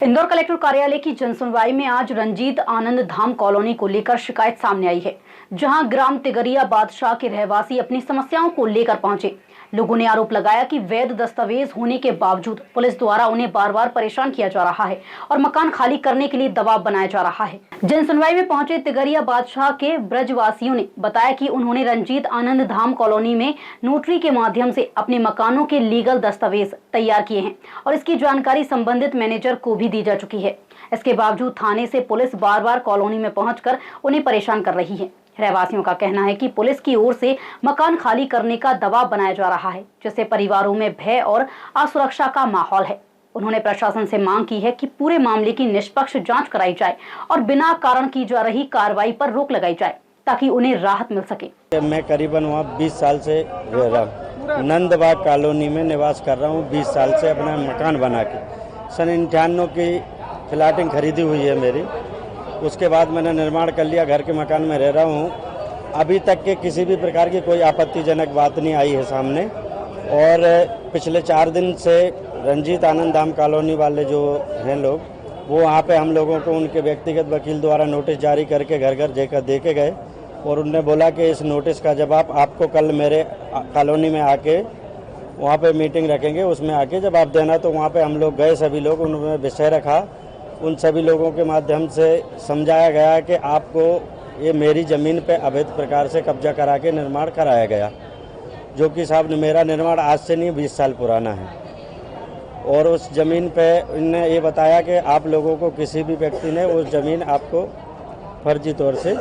Indore collector कार्यालय की जनसुनवाई में आज रंजीत आनंद धाम कॉलोनी को लेकर शिकायत सामने आई है, जहां ग्राम तिगरिया बादशाह के रहवासी अपनी समस्याओं को लेकर पहुंचे। लोगों ने आरोप लगाया कि वैध दस्तावेज होने के बावजूद पुलिस द्वारा उन्हें बार बार परेशान किया जा रहा है और मकान खाली करने के लिए दबाव बनाया जा रहा है। जनसुनवाई में पहुंचे तिगरिया बादशाह के ब्रजवासियों ने बताया कि उन्होंने रंजीत आनंद धाम कॉलोनी में नोटरी के माध्यम से अपने मकानों के लीगल दस्तावेज तैयार किए हैं और इसकी जानकारी संबंधित मैनेजर को भी दी जा चुकी है। इसके बावजूद थाने से पुलिस बार बार कॉलोनी में पहुंचकर उन्हें परेशान कर रही है। रहवासियों का कहना है कि पुलिस की ओर से मकान खाली करने का दबाव बनाया जा रहा है, जिससे परिवारों में भय और असुरक्षा का माहौल है। उन्होंने प्रशासन से मांग की है कि पूरे मामले की निष्पक्ष जांच कराई जाए और बिना कारण की जा रही कार्रवाई पर रोक लगाई जाए, ताकि उन्हें राहत मिल सके। मैं करीबन वहाँ 20 साल से रह रहा हूँ। नंदबाग कॉलोनी में निवास कर रहा हूँ 20 साल से, अपना मकान बना के। सन 98 की फ्लैटिंग खरीदी हुई है मेरी। उसके बाद मैंने निर्माण कर लिया, घर के मकान में रह रहा हूँ। अभी तक के किसी भी प्रकार की कोई आपत्तिजनक बात नहीं आई है सामने। और पिछले 4 दिन से रंजीत आनंद धाम कॉलोनी वाले जो हैं लोग, वो वहाँ पे हम लोगों को उनके व्यक्तिगत वकील द्वारा नोटिस जारी करके घर घर जाकर दे के गए और उनने बोला कि इस नोटिस का जवाब आपको कल मेरे कॉलोनी में आके वहाँ पे मीटिंग रखेंगे, उसमें आके जवाब देना। तो वहाँ पे हम लोग गए, सभी लोग, उन्होंने विषय रखा। उन सभी लोगों के माध्यम से समझाया गया कि आपको ये मेरी ज़मीन पे अवैध प्रकार से कब्जा करा के निर्माण कराया गया, जो कि साहब मेरा निर्माण आज से नहीं 20 साल पुराना है। और उस ज़मीन पे इन्होंने ये बताया कि आप लोगों को किसी भी व्यक्ति ने उस ज़मीन आपको फर्जी तौर से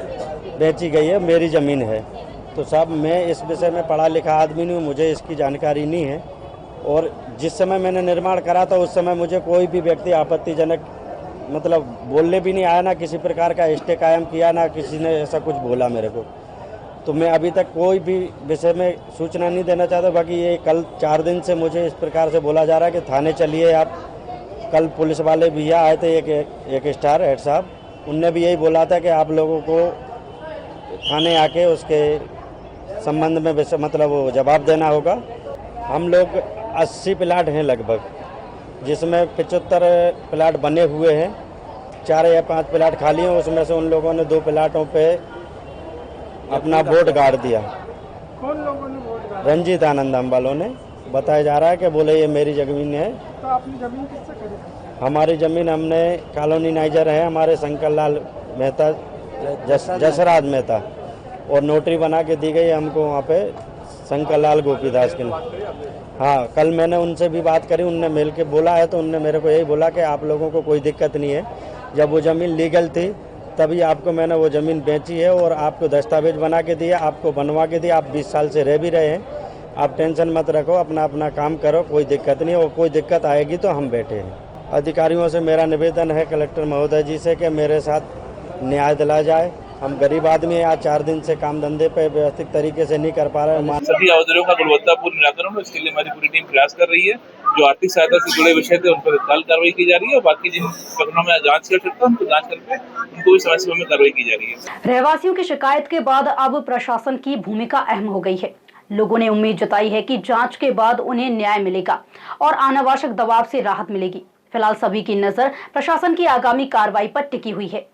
बेची गई है, मेरी ज़मीन है। तो साहब मैं इस विषय में पढ़ा लिखा आदमी नहीं हूँ, मुझे इसकी जानकारी नहीं है। और जिस समय मैंने निर्माण करा था उस समय मुझे कोई भी व्यक्ति आपत्तिजनक मतलब बोलने भी नहीं आया, ना किसी प्रकार का स्टे कायम किया, ना किसी ने ऐसा कुछ बोला मेरे को। तो मैं अभी तक कोई भी विषय में सूचना नहीं देना चाहता। बाकी ये कल 4 दिन से मुझे इस प्रकार से बोला जा रहा है कि थाने चलिए आप। कल पुलिस वाले भैया आए थे, एक स्टार हेड साहब, उनने भी यही बोला था कि आप लोगों को थाने आके उसके संबंध में मतलब वो जवाब देना होगा। हम लोग 80 प्लाट हैं लगभग, जिसमें 75 प्लाट बने हुए हैं, 4 या 5 प्लाट खाली हैं। उसमें से उन लोगों ने 2 प्लाटों पे अपना वोट गाड़ दिया। कौन लोगों ने वोट गाड़ा? रंजीत आनंद धाम वालों ने। बताया जा रहा है कि बोले ये मेरी ज़मीन है। तो आपने ज़मीन किससे खरीदी? हमारी ज़मीन हमने कॉलोनी नाइजर है, हमारे शंकर लाल मेहता, जसराज मेहता, और नोटरी बना के दी गई हमको वहाँ पे शंकर लाल गोपीदास के। हाँ, कल मैंने उनसे भी बात करी, उनने मिल के बोला है। तो उनने मेरे को यही बोला कि आप लोगों को कोई दिक्कत नहीं है, जब वो ज़मीन लीगल थी तभी आपको मैंने वो ज़मीन बेची है और आपको दस्तावेज बना के दिया, आपको बनवा के दिया। आप 20 साल से रह भी रहे हैं, आप टेंशन मत रखो, अपना अपना काम करो, कोई दिक्कत नहीं है। और कोई दिक्कत आएगी तो हम बैठे हैं। अधिकारियों से मेरा निवेदन है, कलेक्टर महोदय जी से, कि मेरे साथ न्याय दिलाया जाए। हम गरीब आदमी हैं, आज 4 दिन से काम धंधे पे व्यवस्थित तरीके से नहीं कर पा रहे हैं। सभी आवेदनों का गुणवत्तापूर्ण निराकरण हो, इसके लिए हमारी पूरी टीम प्रयास कर रही है। जो आर्थिक सहायता से जुड़े विषय थे उन पर तत्काल कार्रवाई की जा रही है और बाकी जिन प्रकरणों में जांच कर सकता है उनको जांच करके उनको भी समय सीमा में कार्रवाई की जा रही है। रहवासियों की शिकायत के बाद अब प्रशासन की भूमिका अहम हो गई है। लोगों ने उम्मीद जताई है कि जांच के बाद उन्हें न्याय मिलेगा और अनावश्यक दबाव से राहत मिलेगी। फिलहाल सभी की नजर प्रशासन की आगामी कार्रवाई पर टिकी हुई है।